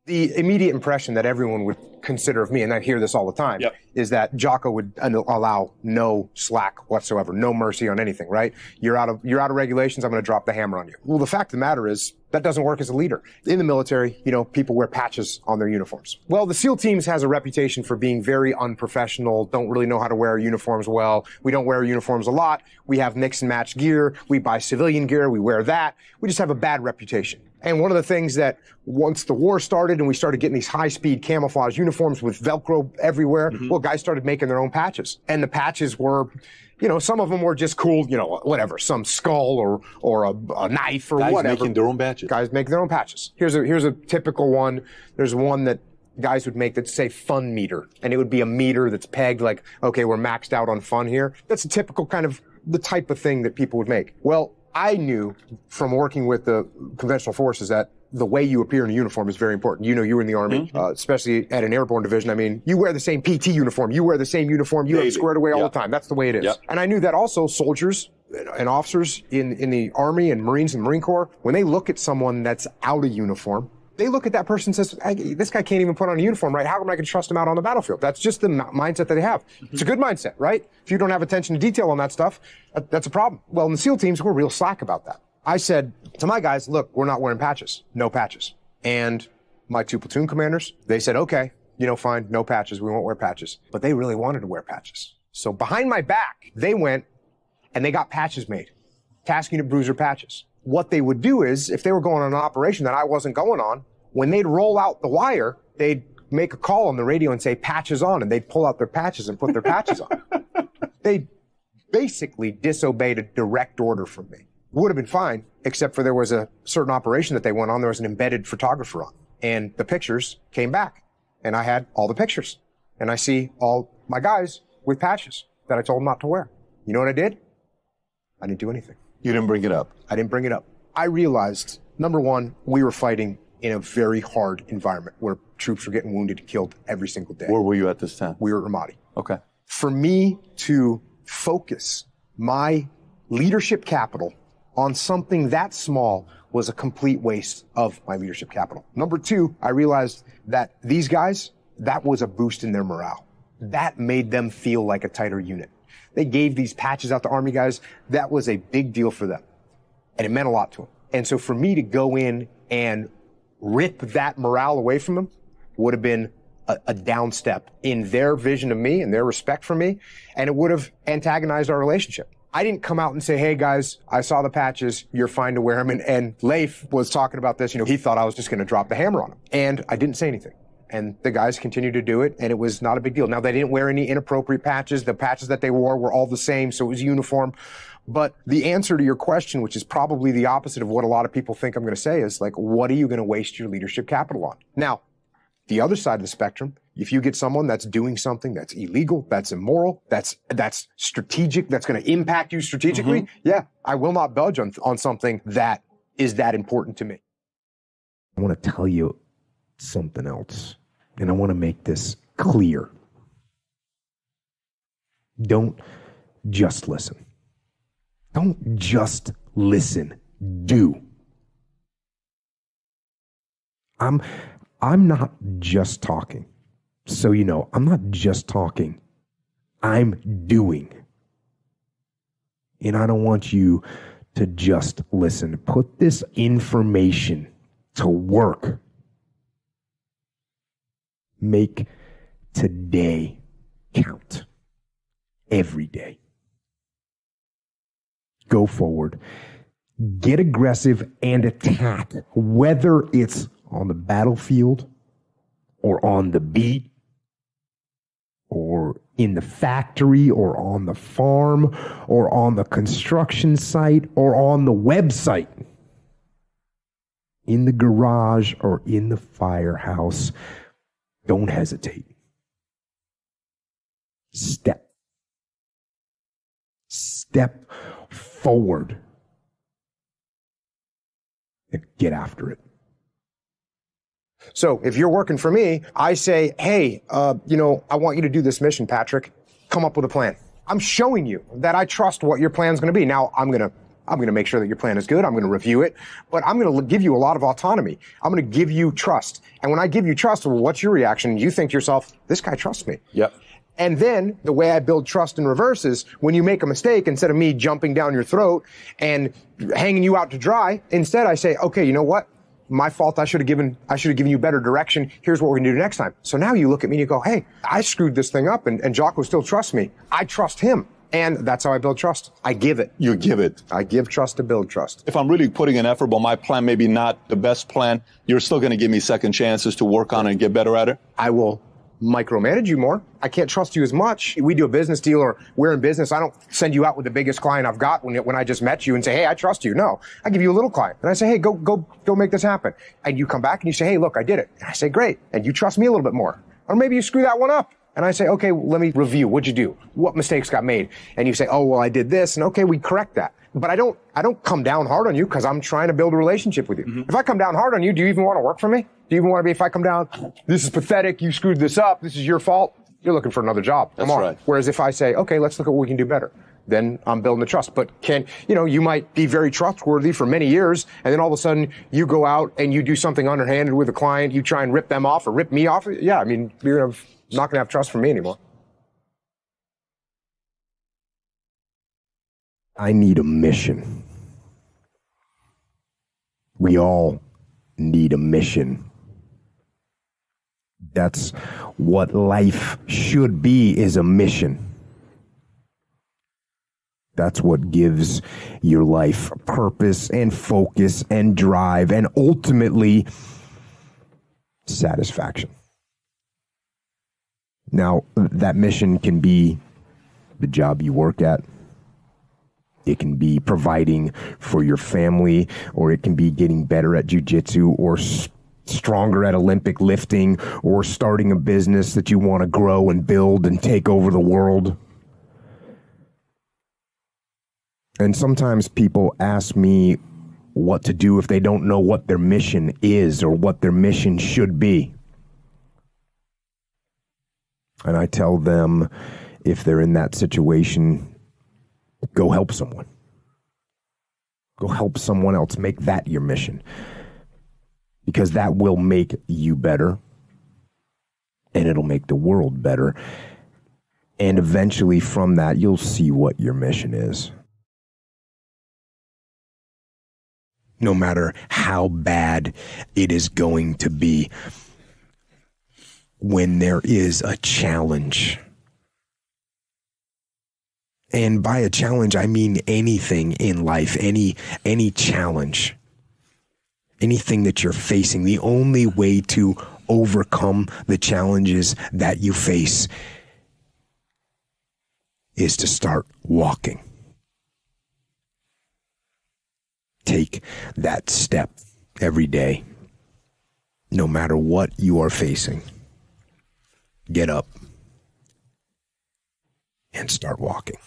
The immediate impression that everyone would consider of me, and I hear this all the time, is that Jocko would allow no slack whatsoever, no mercy on anything, right? You're out of regulations, I'm going to drop the hammer on you. Well, the fact of the matter is that doesn't work as a leader. In the military, people wear patches on their uniforms. Well, the SEAL teams has a reputation for being very unprofessional, don't really know how to wear our uniforms well. We don't wear our uniforms a lot. We have mix and match gear. We buy civilian gear. We wear that. We just have a bad reputation. And one of the things that once the war started and we started getting these high-speed camouflage uniforms with Velcro everywhere, well, guys started making their own patches. And the patches were, some of them were just cool, whatever, some skull or a knife or whatever. Guys making their own patches. Guys make their own patches. Here's a typical one. There's one that guys would make that say fun meter. And it would be a meter that's pegged like, okay, we're maxed out on fun here. That's a typical kind of the type of thing that people would make. Well, I knew from working with the conventional forces that the way you appear in a uniform is very important. You were in the Army, especially at an airborne division. I mean, you wear the same PT uniform. You wear the same uniform. You have it squared away all the time. That's the way it is. And I knew that also soldiers and officers in the Army and Marines and Marine Corps, when they look at someone that's out of uniform, they look at that person and says, hey, this guy can't even put on a uniform, right? How am I going to trust him out on the battlefield? That's just the mindset that they have. It's a good mindset, right? If you don't have attention to detail on that stuff, that's a problem. Well, in the SEAL teams, we're real slack about that. I said to my guys, look, we're not wearing patches. No patches. And my 2 platoon commanders, they said, okay, fine, no patches. We won't wear patches. But they really wanted to wear patches. So behind my back, they went and they got patches made. Task Unit Bruiser patches. What they would do is, if they were going on an operation that I wasn't going on, when they'd roll out the wire, they'd make a call on the radio and say, patches on, and they'd pull out their patches and put their patches on. They basically disobeyed a direct order from me. Would have been fine, except for there was a certain operation that they went on. There was an embedded photographer on, and the pictures came back, and I had all the pictures, and I see all my guys with patches that I told them not to wear. You know what I did? I didn't do anything. You didn't bring it up? I didn't bring it up. I realized, number one, we were fighting in a very hard environment where troops were getting wounded and killed every single day. Where were you at this time? We were at Ramadi. Okay. For me to focus my leadership capital on something that small was a complete waste of my leadership capital. Number two, I realized that these guys, that was a boost in their morale. That made them feel like a tighter unit. They gave these patches out to Army guys. That was a big deal for them. And it meant a lot to them. And so for me to go in and rip that morale away from them would have been a downstep in their vision of me and their respect for me. And it would have antagonized our relationship. I didn't come out and say, hey guys, I saw the patches, you're fine to wear them. And Leif was talking about this, he thought I was just going to drop the hammer on him. And I didn't say anything. And the guys continued to do it, and it was not a big deal. Now, they didn't wear any inappropriate patches. The patches that they wore were all the same, so it was uniform. But the answer to your question, which is probably the opposite of what a lot of people think I'm going to say, is like, what are you going to waste your leadership capital on? Now, the other side of the spectrum, if you get someone that's doing something that's illegal, that's immoral, that's strategic, that's going to impact you strategically, yeah, I will not budge on something that is that important to me. I want to tell you something else, and I want to make this clear. Don't just listen. Don't just listen. Do. I'm not just talking. So I'm not just talking. I'm doing. And I don't want you to just listen. Put this information to work. Make today count. Every day. Go forward. Get aggressive and attack, whether it's on the battlefield or on the beat or in the factory or on the farm or on the construction site or on the website, in the garage or in the firehouse. Don't hesitate. Step forward and get after it. So if you're working for me, I say, hey, I want you to do this mission, Patrick. Come up with a plan. I'm showing you that I trust what your plan's going to be. Now, I'm going to I'm going to make sure that your plan is good. I'm going to review it, but I'm going to give you a lot of autonomy. I'm going to give you trust. And when I give you trust, well, what's your reaction? You think to yourself, this guy trusts me. Yep. And then the way I build trust in reverse is when you make a mistake, instead of me jumping down your throat and hanging you out to dry, instead I say, okay, you know what? My fault. I should have given you better direction. Here's what we're going to do next time. So now you look at me and you go, hey, I screwed this thing up and Jocko still trusts me. I trust him. And that's how I build trust. I give it. You give it. I give trust to build trust. If I'm really putting an effort, but my plan maybe not the best plan, you're still going to give me second chances to work on it and get better at it? I will micromanage you more. I can't trust you as much. We do a business deal or we're in business. I don't send you out with the biggest client I've got when I just met you and say, hey, I trust you. No, I give you a little client and I say, hey, go make this happen. And you come back and you say, hey, look, I did it. And I say, great. And you trust me a little bit more. Or maybe you screw that one up. And I say, okay, let me review. What'd you do? What mistakes got made? And you say, oh, well, I did this. And okay, we correct that. But I don't come down hard on you because I'm trying to build a relationship with you. Mm-hmm. If I come down hard on you, do you even want to work for me? Do you even want to be, if I come down, this is pathetic, you screwed this up, this is your fault, you're looking for another job. Come on. Right. Whereas if I say, okay, let's look at what we can do better, then I'm building the trust. But you might be very trustworthy for many years, and then all of a sudden you go out and you do something underhanded with a client, you try and rip them off or rip me off. Yeah, I mean, you're not going to have trust from me anymore. I need a mission. We all need a mission. That's what life should be, is a mission. That's what gives your life purpose and focus and drive and ultimately satisfaction. Now, that mission can be the job you work at. It can be providing for your family, or it can be getting better at jiu-jitsu, or stronger at Olympic lifting, or starting a business that you want to grow and build and take over the world. And sometimes people ask me what to do if they don't know what their mission is or what their mission should be. And I tell them, if they're in that situation, go help someone. Go help someone else. Make that your mission. Because that will make you better. And it'll make the world better. And eventually from that, you'll see what your mission is. No matter how bad it is going to be, when there is a challenge. And by a challenge, I mean anything in life, any challenge, anything that you're facing. The only way to overcome the challenges that you face is to start walking. Take that step every day, no matter what you are facing. Get up and start walking.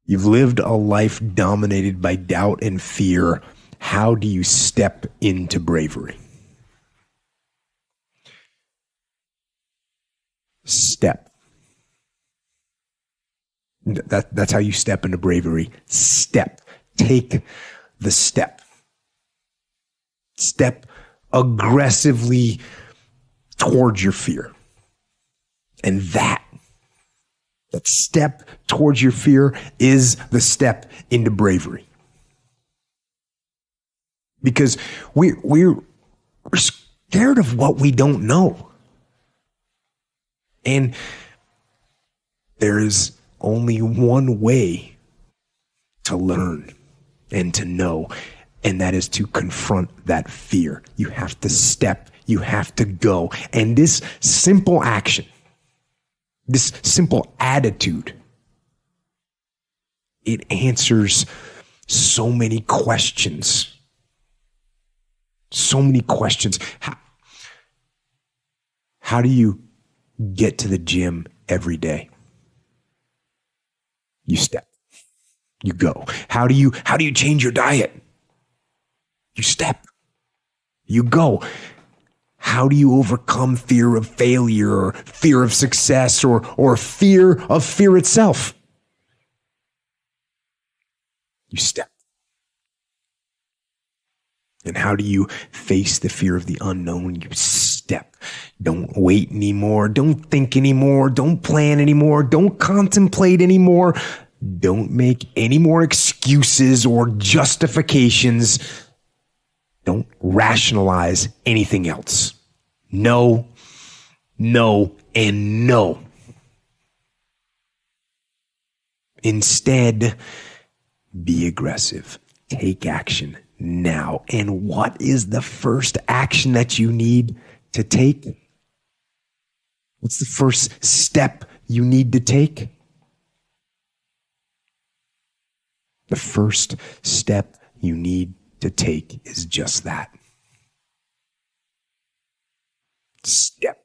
You've lived a life dominated by doubt and fear. How do you step into bravery? Step. That's how you step into bravery. Step. Take the step. Step aggressively towards your fear. And that step towards your fear is the step into bravery. Because we're scared of what we don't know. And there is only one way to learn and to know, and that is to confront that fear. You have to step, you have to go. And this simple action, this simple attitude, it answers so many questions. So many questions. How do you get to the gym every day? You step. You go. How do you change your diet? You step. You go. How do you overcome fear of failure, or fear of success, or fear of fear itself? You step. And how do you face the fear of the unknown? You step. Don't wait anymore. Don't think anymore. Don't plan anymore. Don't contemplate anymore. Don't make any more excuses or justifications. Don't rationalize anything else. No, no, and no. Instead, be aggressive. Take action now. And what is the first action that you need to take? What's the first step you need to take? The first step you need to take is just that. Step.